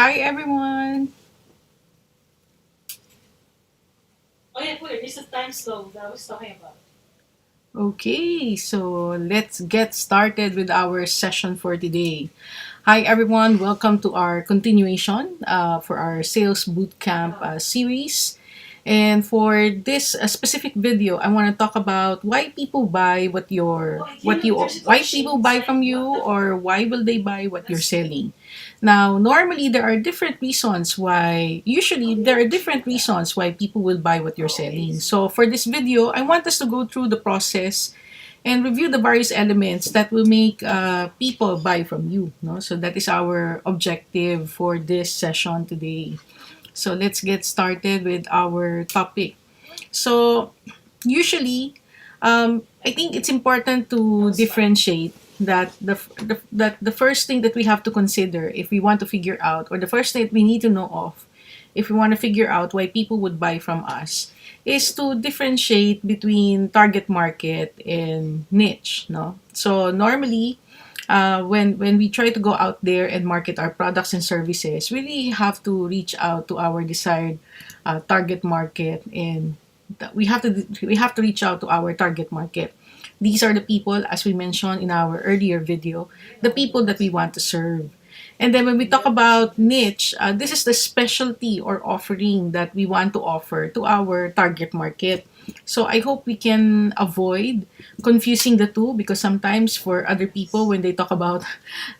Hi everyone. Oh yeah, put it. This is time slow that I was talking about. Okay, so let's get started with our session for today. Hi everyone, welcome to our continuation for our sales bootcamp series. And for this specific video, I want to talk about why people buy Oh, I came up. There's a why touching people buy sign. from you, What the? or why will they buy what you're That's selling. Now, normally there are different reasons how usually they there are actually different did that. reasons why people will buy what you're Oh, okay. selling. It's So for this video, I want us to go through the process and review the various elements that will make people buy from you. No? So that is our objective for this session today. So let's get started with our topic. So usually, I think it's important that to was fun. differentiate that the first thing that we have to consider if we want to figure out, or the first thing that we need to know of if we want to figure out why people would buy from us, is to differentiate between target market and niche. No, so normally, when we try to go out there and market our products and services, we really have to reach out to our desired target market, and we have to reach out to our target market. These are the people, as we mentioned in our earlier video, the people that we want to serve. And then when we talk about niche, this is the specialty or offering that we want to offer to our target market. So I hope we can avoid confusing the two, because sometimes for other people, when they talk about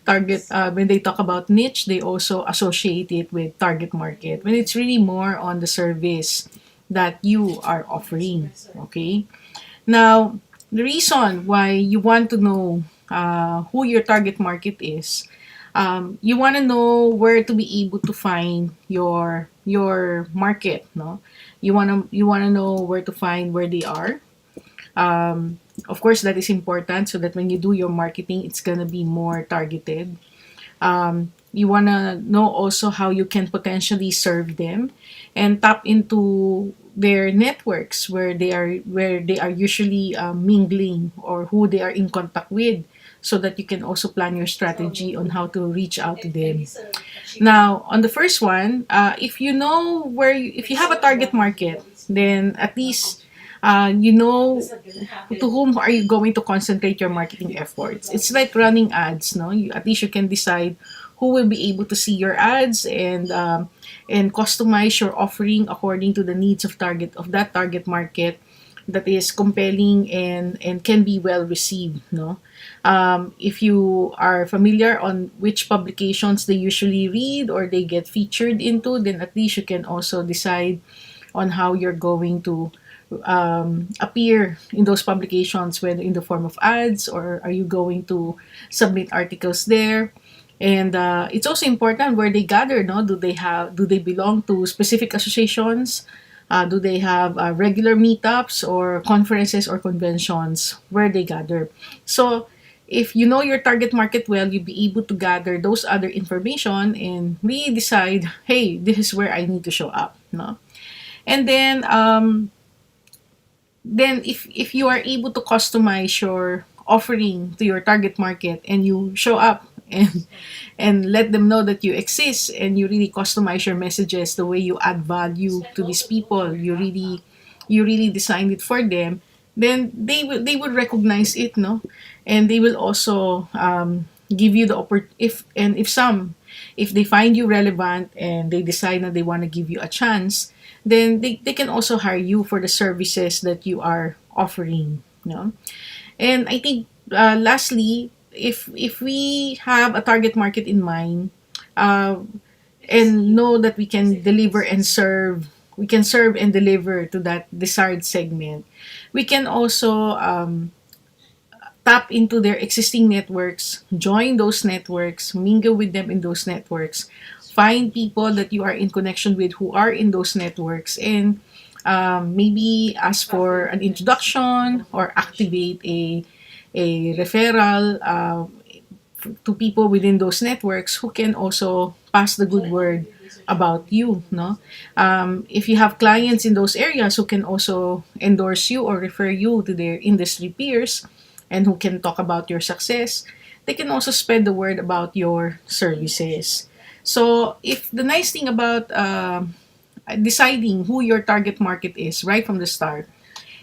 when they talk about niche, they also associate it with target market, when it's really more on the service that you are offering. Okay. Now, the reason why you want to know who your target market is, you want to know where to be able to find your market. No, you want to know where to find where they are. Of course, that is important so that when you do your marketing, it's gonna be more targeted. You want to know also how you can potentially serve them and tap into their networks where they are usually mingling, or who they are in contact with, so that you can also plan your So strategy on how to reach out to and them. this achievement. Now, on the first one, if you know if you It's have a so target important to market, know it's then at least accomplishment. you know That's not gonna to happen. whom are you going to concentrate your marketing efforts. It's like running ads, no? At least you can decide who will be able to see your ads, and customize your offering according to the needs of that target market, that is compelling and can be well received, no? If you are familiar on which publications they usually read or they get featured into, then at least you can also decide on how you're going to appear in those publications, whether in the form of ads, or are you going to submit articles there. And it's also important where they gather. No, do they belong to specific associations? Do they have regular meetups or conferences or conventions where they gather? So if you know your target market well, you'll be able to gather those other information and really decide, hey, this is where I need to show up. No, and then if you are able to customize your offering to your target market, and you show up and let them know that you exist, and you really customize your messages the way you add value Spend to most these of the book people, for your laptop. you really designed it for them, then they will recognize it, no? And they will also give you the if they find you relevant and they decide that they want to give you a chance, then they can also hire you for the services that you are offering, no? And I think lastly, if we have a target market in mind, uh, Because and you know that save for business. we can serve and deliver to that desired segment, we can also tap into their existing networks, join those networks, mingle with them in those networks, find people that you are in connection with who are in those networks, and maybe ask for Coffee an next. introduction Both or information. activate a referral to people within those networks who can also pass the good All I know word you research about about computer you, numbers no? and everything. If you have clients in those areas who can also endorse you or refer you to their industry peers, and who can talk about your success, they can also spread the word about your Information services. like that. So if the nice thing about deciding who your target market is right from the start,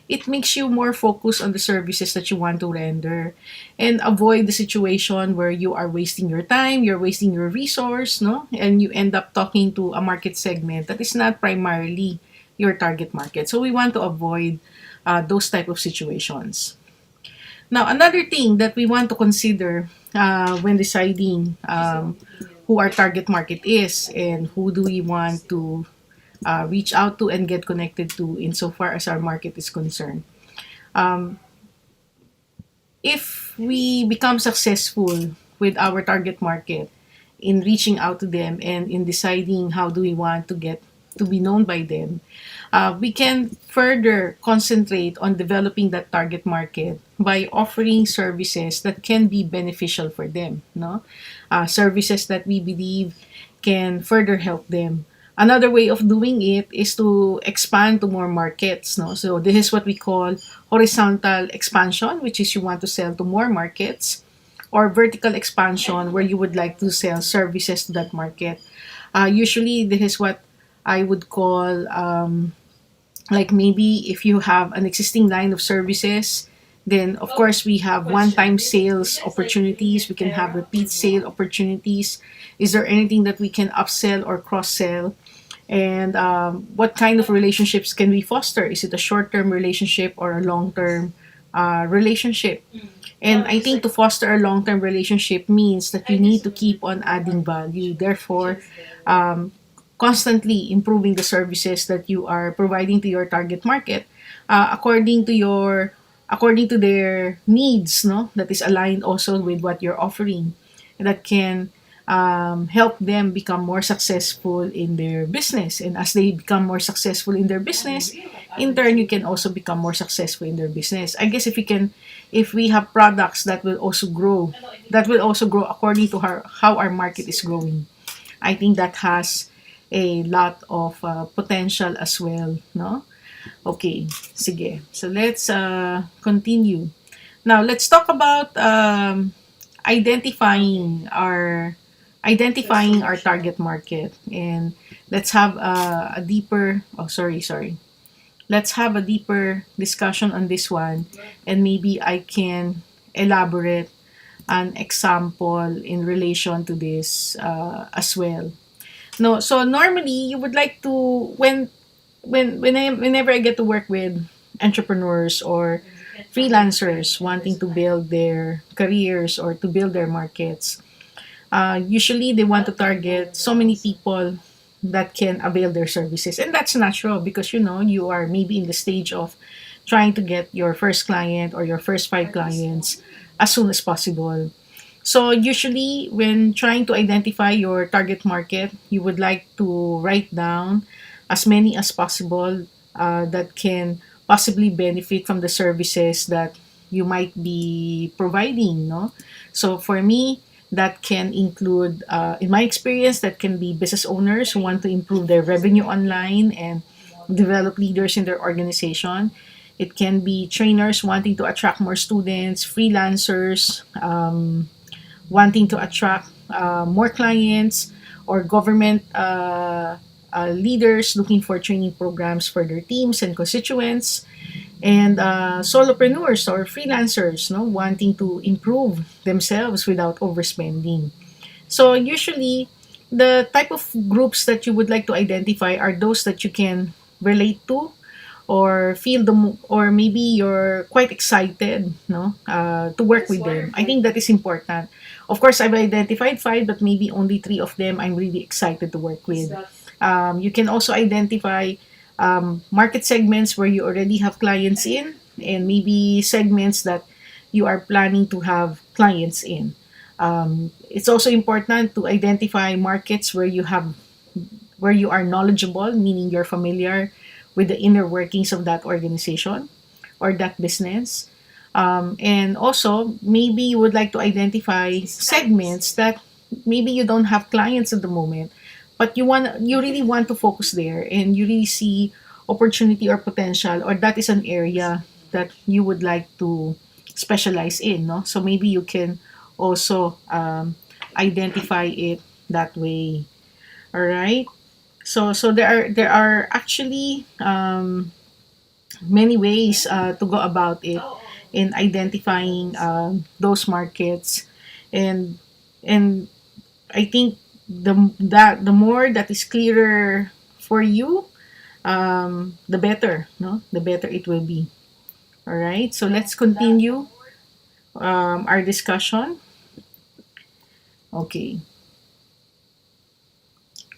it makes you more focused on the services that you want to render and avoid the situation where you are wasting your time, you're wasting your resource, no? And you end up talking to a market segment that is not primarily your target market. So we want to avoid those type of situations. Now, another thing that we want to consider when deciding who our target market is and who do we want to reach out to and get connected to insofar as our market is concerned. Um, if we become successful with our target market in reaching out to them and in deciding how do we want to get to be known by them, we can further concentrate on developing that target market by offering services that can be beneficial for them, no? Services that we believe can further help them. Another way of doing it is to expand to more markets, no? So this is what we call horizontal expansion, which is you want to sell to more markets, or vertical expansion, where you would like to sell services to that market. Usually, this is what I would call like maybe if you have an existing line of services, then of course we have one-time sales opportunities. We can have repeat sale opportunities. Is there anything that we can upsell or cross-sell? And what kind of relationships can we foster? Is it a short-term relationship or a long-term relationship? And I think to foster a long-term relationship means that you need to keep on adding value. Therefore, um, constantly improving the services that you are providing to your target market according to their needs, no, that is aligned also with what you're offering, that can help them become more successful in their business. And as they become more successful in their business, in turn you can also become more successful in their business. I guess if we have products that will also grow according to how our market is growing. I think that has a lot of potential as well, no? Okay, sige. So let's continue. Now let's talk about identifying our identifying our target market, and let's have a deeper sorry, let's have a deeper discussion on this one, and maybe I can elaborate an example in relation to this as well. No, so normally you would like to whenever I get to work with entrepreneurs or freelancers wanting to build their careers or to build their markets, usually they want to target so many people that can avail their services, and that's natural because you are maybe in the stage of trying to get your first client or your first five clients as soon as possible. So usually when trying to identify your target market, you would like to write down as many as possible that can possibly benefit from the services that you might be providing, no? So for me, that can include, in my experience, that can be business owners who want to improve their revenue online and develop leaders in their organization. It can be trainers wanting to attract more students, freelancers, wanting to attract more clients, or government leaders looking for training programs for their teams and constituents, and solopreneurs or freelancers, no, wanting to improve themselves without overspending. So usually, the type of groups that you would like to identify are those that you can relate to, or or maybe you're quite excited, no, to work with them. I think that is important. Of course, I've identified five, but maybe only three of them I'm really excited to work with. You can also identify market segments where you already have clients in, and maybe segments that you are planning to have clients in. It's also important to identify markets where you are knowledgeable, meaning you're familiar with the inner workings of that organization or that business. And also, maybe you would like to identify segments that maybe you don't have clients at the moment, but you really want to focus there, and you really see opportunity or potential, or that is an area that you would like to specialize in, no? So maybe you can also identify it that way. All right. So there are actually many ways to go about it in identifying those markets, and and I think the more that is clearer for you, the better, no, the better it will be. All right. So let's continue our discussion. Okay.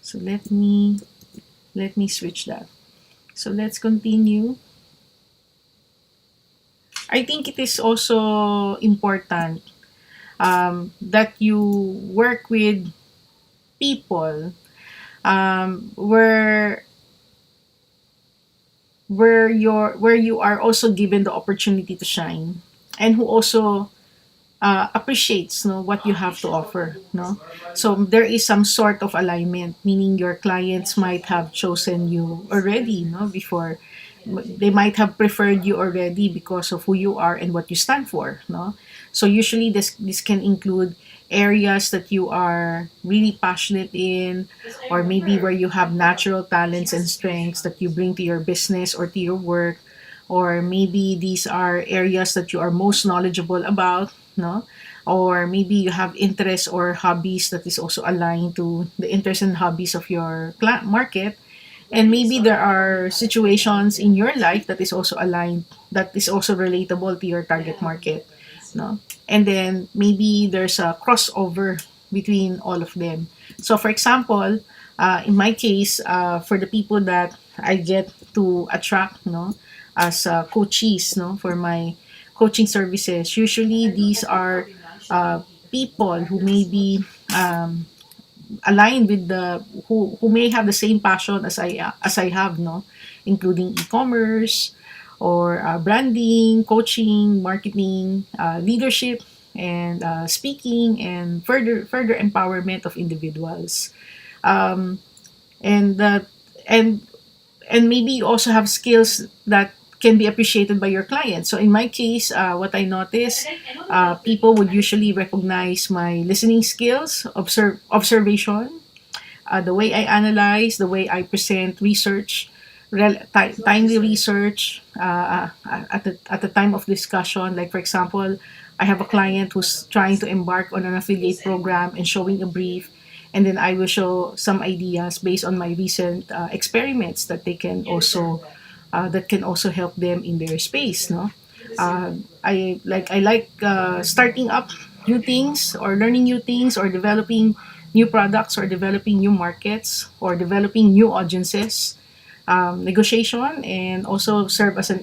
So let me switch that. So let's continue. I think it is also important that you work with people where you are also given the opportunity to shine, and who also appreciates, no, what you have to offer, no. So there is some sort of alignment, meaning your clients might have chosen you already, no, before. They might have preferred you already because of who you are and what you stand for, no. So usually this can include areas that you are really passionate in, or maybe where you have natural talents and strengths that you bring to your business or to your work, or maybe these are areas that you are most knowledgeable about, no, or maybe you have interests or hobbies that is also aligned to the interests and hobbies of your market, and maybe there are situations in your life that is also aligned, that is also relatable to your target market, no. And then maybe there's a crossover between all of them. So for example, in my case, for the people that I get to attract, no, as coaches, no, for my coaching services, usually these are people who may be aligned with the who may have the same passion as I have, no, including e-commerce, or branding, coaching, marketing, leadership, and speaking, and further empowerment of individuals. Um, and that and and maybe you also have skills that can be appreciated by your clients. So in my case, what I notice, people would usually recognize my listening skills, observation, the way I analyze, the way I present research, timely research at the time of discussion. Like for example, I have a client who's trying to embark on an affiliate program and showing a brief, and then I will show some ideas based on my recent experiments that can also help them in their space. No, I like starting up new things, or learning new things, or developing new products, or developing new markets, or developing new audiences, negotiation, and also serve as an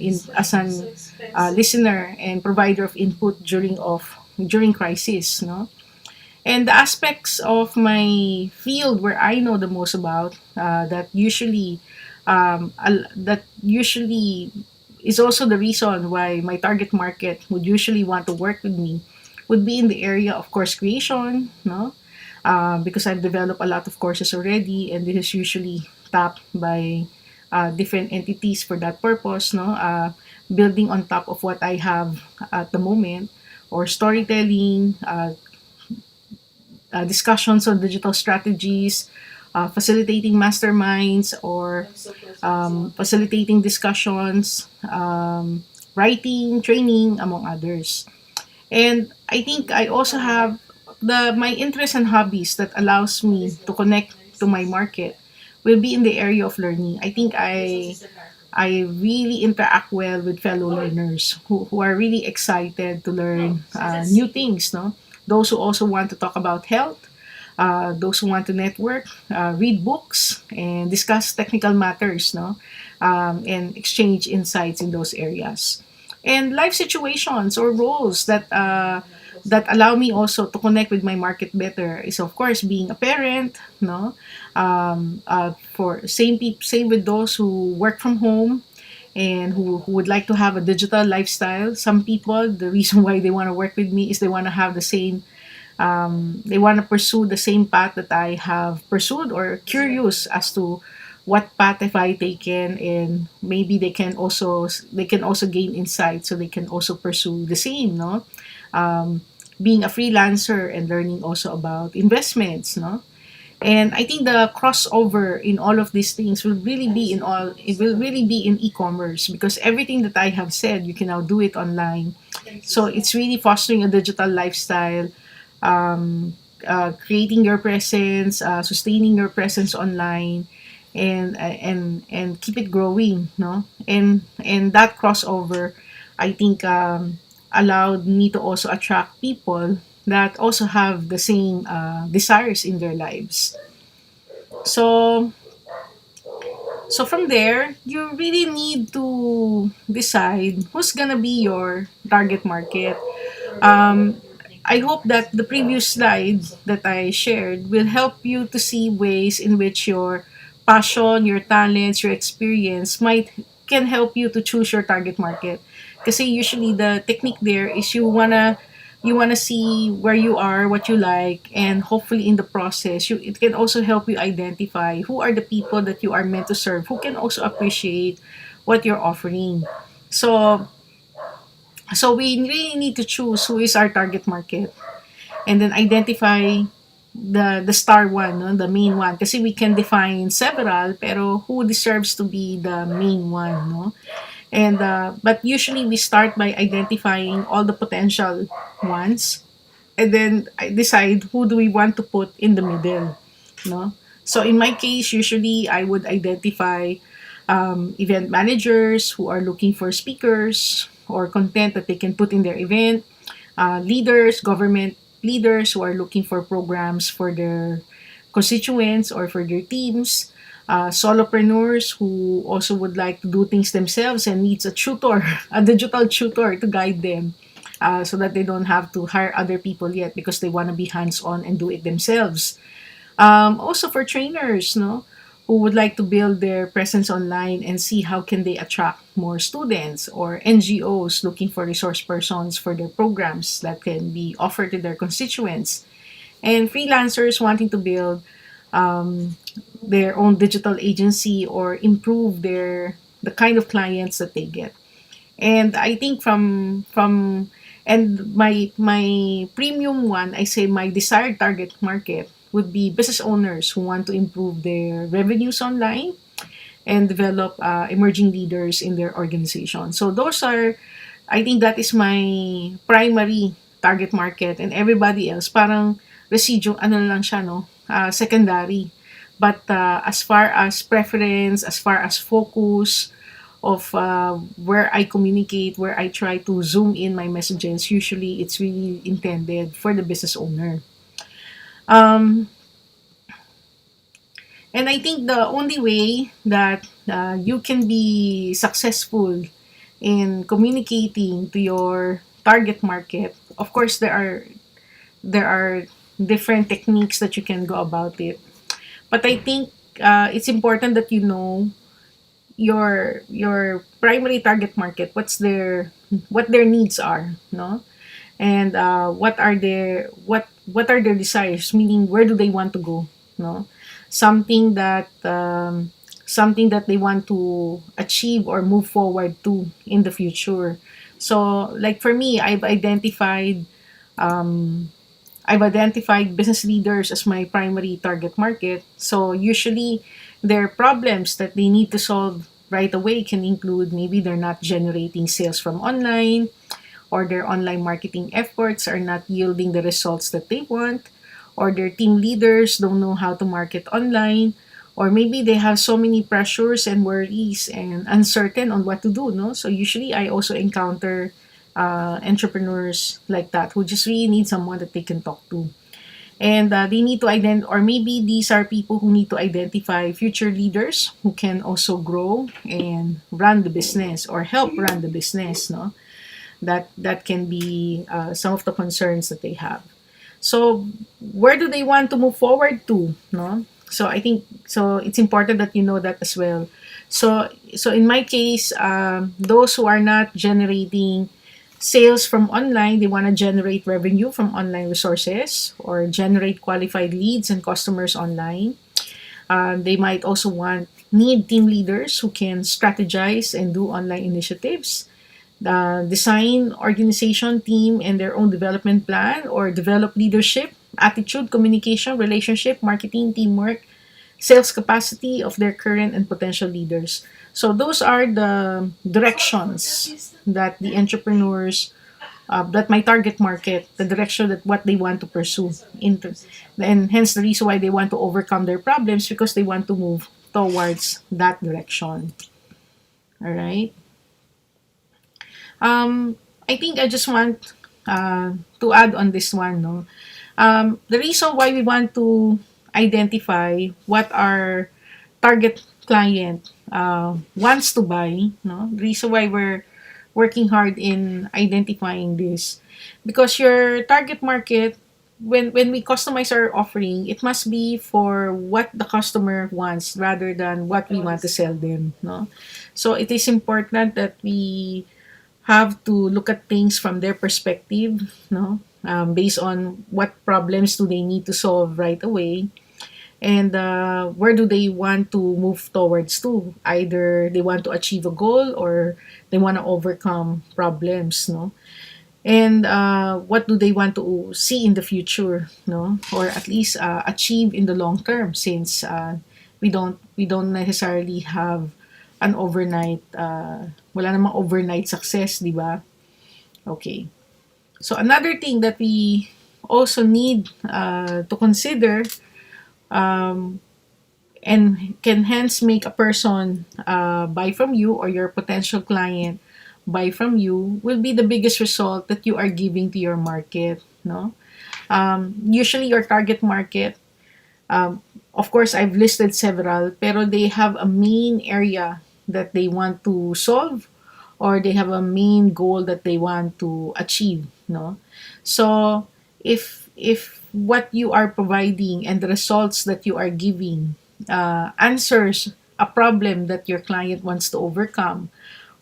listener and provider of input during crisis, no. And the aspects of my field where I know the most about, that usually is also the reason why my target market would usually want to work with me, would be in the area of course creation, no, because I've developed a lot of courses already, and this is usually tapped by different entities for that purpose, no, building on top of what I have at the moment, or storytelling, discussions on digital strategies, facilitating masterminds, or facilitating discussions, writing, training, among others. And I think I also have my interests and hobbies that allows me to connect to my market will be in the area of learning. I think I really interact well with fellow learners who are really excited to learn new things, no? Those who also want to talk about health, those who want to network, read books, and discuss technical matters, no? And exchange insights in those areas. And life situations or roles that allow me also to connect with my market better is of course being a parent, no, for same with those who work from home, and who would like to have a digital lifestyle. Some people, the reason why they want to work with me is they want to have the same, they want to pursue the same path that I have pursued, or curious as to what path have I taken, and maybe they can also gain insight, so they can also pursue the same, no, being a freelancer and learning also about investments, no. And I think the crossover in all of these things will really be in all it will really be in e-commerce, because everything that I have said, you can now do it online. So it's really fostering a digital lifestyle, um, creating your presence, sustaining your presence online, and keep it growing, no? And that crossover, I think, allowed me to also attract people that also have the same desires in their lives. So so from there, you really need to decide who's gonna be your target market. Um, I hope that the previous slide that I shared will help you to see ways in which your passion, your talents, your experience might can help you to choose your target market. Kasi usually the technique there is you wanna see where you are, what you like, and hopefully in the process, it can also help you identify who are the people that you are meant to serve, who can also appreciate what you're offering. So so we really need to choose who is our target market, and then identify the star one, no? The main one. Kasi we can define several, pero who deserves to be the main one, no? And but usually we start by identifying all the potential ones, and then I decide who do we want to put in the middle, no? So in my case, usually I would identify event managers who are looking for speakers or content that they can put in their event, leaders, government leaders who are looking for programs for their constituents or for their teams, solopreneurs who also would like to do things themselves and needs a tutor, a digital tutor to guide them, so that they don't have to hire other people yet because they want to be hands-on and do it themselves. Also for trainers, no, who would like to build their presence online and see how can they attract more students, or NGOs looking for resource persons for their programs that can be offered to their constituents, and freelancers wanting to build their own digital agency or improve the kind of clients that they get. And I think from and my premium one, I say my desired target market would be business owners who want to improve their revenues online and develop emerging leaders in their organization. So those are, I think that is my primary target market, and everybody else parang residual, ano lang siya, no? Secondary. But as far as preference, as far as focus of where I communicate, where I try to zoom in my messages, usually it's really intended for the business owner. Um, and I think the only way that you can be successful in communicating to your target market, of course, there are different techniques that you can go about it. But I think it's important that you know your primary target market, what their needs are, no, and what are their desires, meaning where do they want to go, no, something that something that they want to achieve or move forward to in the future. So like for me, um, I've identified business leaders as my primary target market. So usually their problems that they need to solve right away can include maybe they're not generating sales from online, or their online marketing efforts are not yielding the results that they want, or their team leaders don't know how to market online, or maybe they have so many pressures and worries and uncertain on what to do, no? So usually I also encounter entrepreneurs like that who just really need someone that they can talk to, and they need to identify, or maybe these are people who need to identify future leaders who can also grow and run the business or help run the business, no, that can be some of the concerns that they have. So where do they want to move forward to, no? So I think, so it's important that you know that as well. So in my case, those who are not generating sales from online, they want to generate revenue from online resources or generate qualified leads and customers online. They might also need team leaders who can strategize and do online initiatives, design organization team and their own development plan, or develop leadership attitude, communication, relationship, marketing, teamwork, sales capacity of their current and potential leaders. So those are the directions that the entrepreneurs, that my target market, the direction that what they want to pursue into, and hence the reason why they want to overcome their problems because they want to move towards that direction. All right. I think I just want to add on this one. No, the reason why we want to identify what our target client wants to buy, no, the reason why we're working hard in identifying this, because your target market, when we customize our offering, it must be for what the customer wants rather than what we want to sell them, no. So it is important that we have to look at things from their perspective, no, based on what problems do they need to solve right away, and where do they want to move towards to. Either they want to achieve a goal or they want to overcome problems, no, and what do they want to see in the future, no, or at least achieve in the long term, since we don't necessarily have an overnight wala namang overnight success, di ba? Okay. So another thing that we also need to consider, um, and can hence make a person buy from you, or your potential client buy from you, will be the biggest result that you are giving to your market, no. Usually your target market, of course I've listed several, pero they have a main area that they want to solve, or they have a main goal that they want to achieve, no. So if what you are providing and the results that you are giving answers a problem that your client wants to overcome,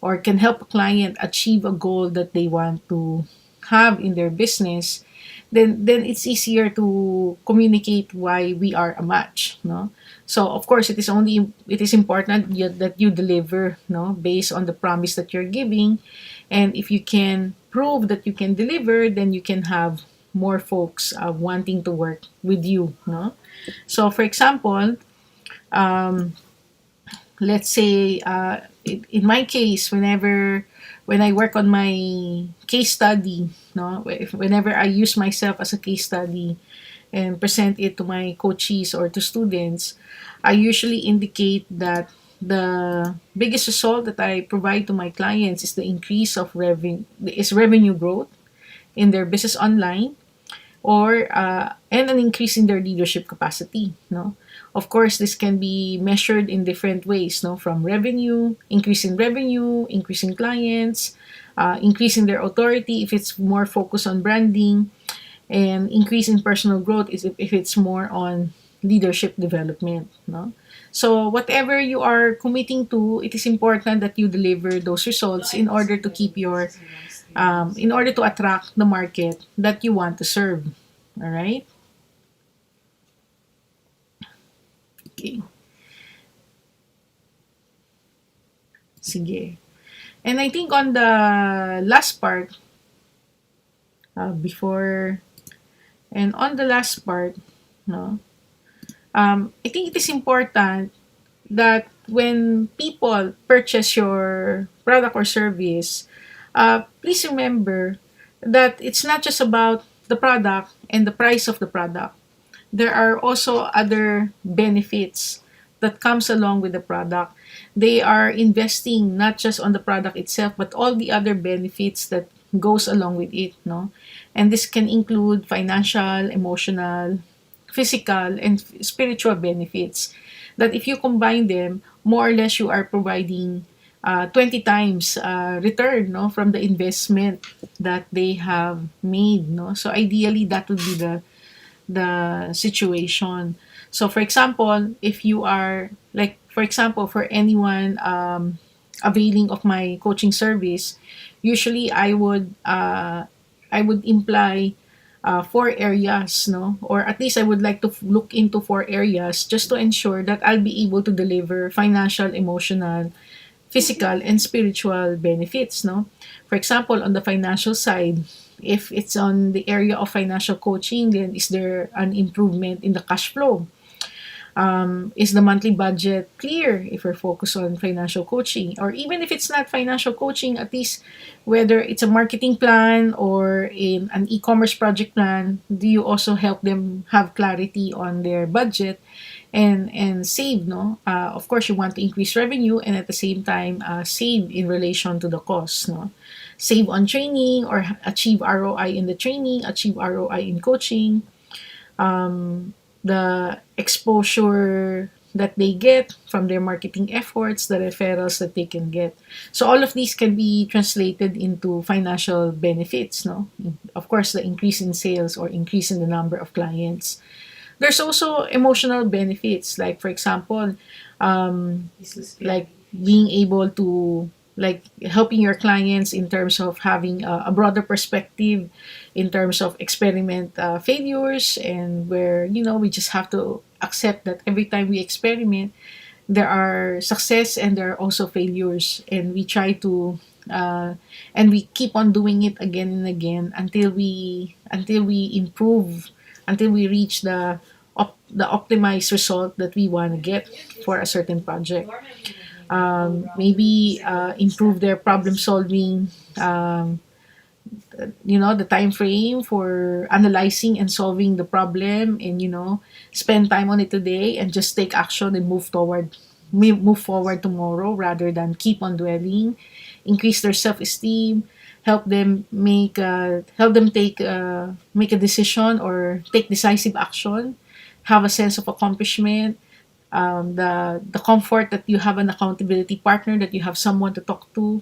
or can help a client achieve a goal that they want to have in their business, then it's easier to communicate why we are a match, no. So of course it is important that you deliver, no, based on the promise that you're giving, and if you can prove that you can deliver, then you can have more folks wanting to work with you, no. So for example, um, let's say in my case, when I work on my case study, no, whenever I use myself as a case study and present it to my coachees or to students, I usually indicate that the biggest result that I provide to my clients is the increase of revenue growth in their business online, or and an increase in their leadership capacity, no. Of course this can be measured in different ways, no, from revenue, increasing clients, increasing their authority if it's more focused on branding, and increase in personal growth is if it's more on leadership development, no. So whatever you are committing to, it is important that you deliver those results in order to keep your in order to attract the market that you want to serve. All right? Okay. Sige. And I think on the last part, before, and on the last part, no, I think it is important that when people purchase your product or service, please remember that it's not just about the product and the price of the product. There are also other benefits that comes along with the product. They are investing not just on the product itself, but all the other benefits that goes along with it, no. And this can include financial, emotional, physical, and spiritual benefits, that if you combine them, more or less you are providing 20 times return, no, from the investment that they have made, no. So ideally that would be the situation. So for example, if you are, like for example, for anyone availing of my coaching service, usually I would imply four areas, no, or at least I would like to look into four areas just to ensure that I'll be able to deliver financial, emotional, physical, and spiritual benefits, no. For example, on the financial side, If it's on the area of financial coaching, then is there an improvement in the cash flow? Is the monthly budget clear if we're focused on financial coaching? Or even if it's not financial coaching, at least whether it's a marketing plan or in an e-commerce project plan, do you also help them have clarity on their budget and save? No, of course you want to increase revenue and at the same time save in relation to the cost. No, save on training or achieve ROI in the training, achieve ROI in coaching, the exposure that they get from their marketing efforts, the referrals that they can get. So all of these can be translated into financial benefits, no? Of course, the increase in sales or increase in the number of clients. There's also emotional benefits, like for example, like being able to like helping your clients in terms of having a broader perspective in terms of experiment failures, and where we just have to accept that every time we experiment there are success and there are also failures, and we try to and we keep on doing it again and again until we improve, until we reach the optimized result that we want to get for a certain project. Maybe improve their problem solving, the time frame for analyzing and solving the problem, and spend time on it today and just take action and move forward tomorrow rather than keep on dwelling. Increase their self-esteem, help them make a decision or take decisive action, have a sense of accomplishment, the comfort that you have an accountability partner, that you have someone to talk to,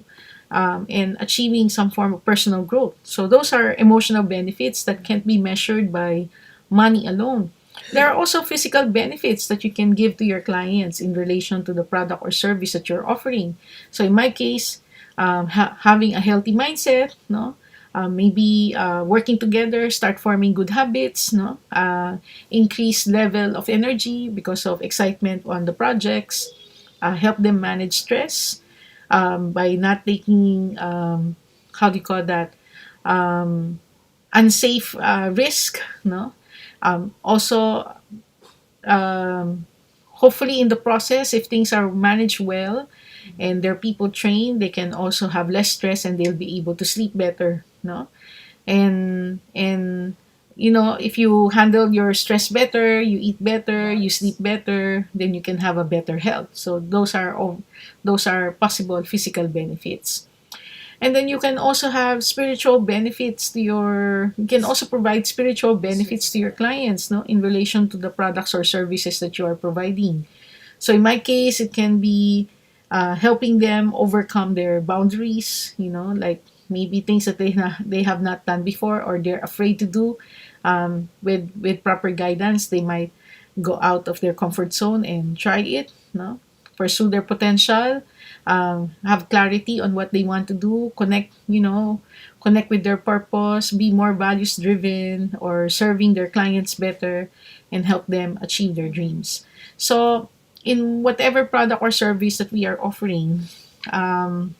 and achieving some form of personal growth. So those are emotional benefits that can't be measured by money alone. There are also physical benefits that you can give to your clients in relation to the product or service that you're offering. So in my case, having a healthy mindset, no, maybe working together, start forming good habits, no, increase level of energy because of excitement on the projects, help them manage stress by not taking how do you call that, unsafe risk, no. Also, hopefully in the process, if things are managed well and their people trained, they can also have less stress and they'll be able to sleep better, no. And if you handle your stress better, you eat better, you sleep better, then you can have a better health. So those are possible physical benefits. And then you can also have spiritual benefits to your you can also provide spiritual benefits to your clients, no, in relation to the products or services that you are providing. So in my case, it can be helping them overcome their boundaries, like maybe things that they have not done before or they're afraid to do. With proper guidance, they might go out of their comfort zone and try it, no? Pursue their potential, have clarity on what they want to do, connect with their purpose, be more values driven, or serving their clients better, and help them achieve their dreams. So, in whatever product or service that we are offering, um,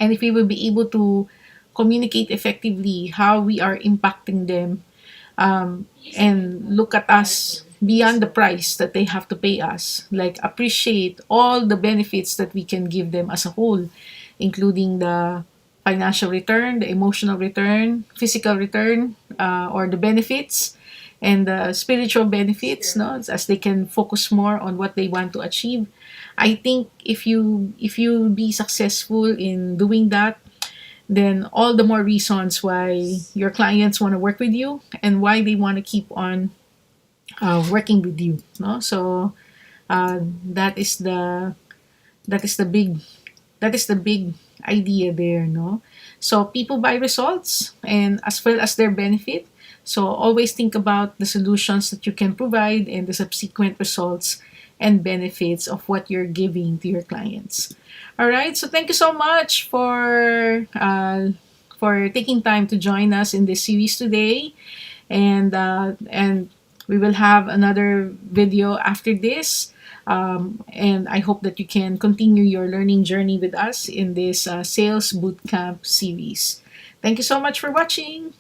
and if we will be able to communicate effectively how we are impacting them, and look at us beyond the price that they have to pay us, like appreciate all the benefits that we can give them as a whole, including the financial return, the emotional return, physical return, or the benefits, and the spiritual benefits, no, as they can focus more on what they want to achieve. I think if you be successful in doing that, then all the more reasons why your clients want to work with you and why they want to keep on working with you, no. So that is the big idea there, no. So people buy results and as well as their benefit. So always think about the solutions that you can provide and the subsequent results and benefits of what you're giving to your clients. All right, so thank you so much for taking time to join us in this series today, and we will have another video after this. And I hope that you can continue your learning journey with us in this sales bootcamp series. Thank you so much for watching.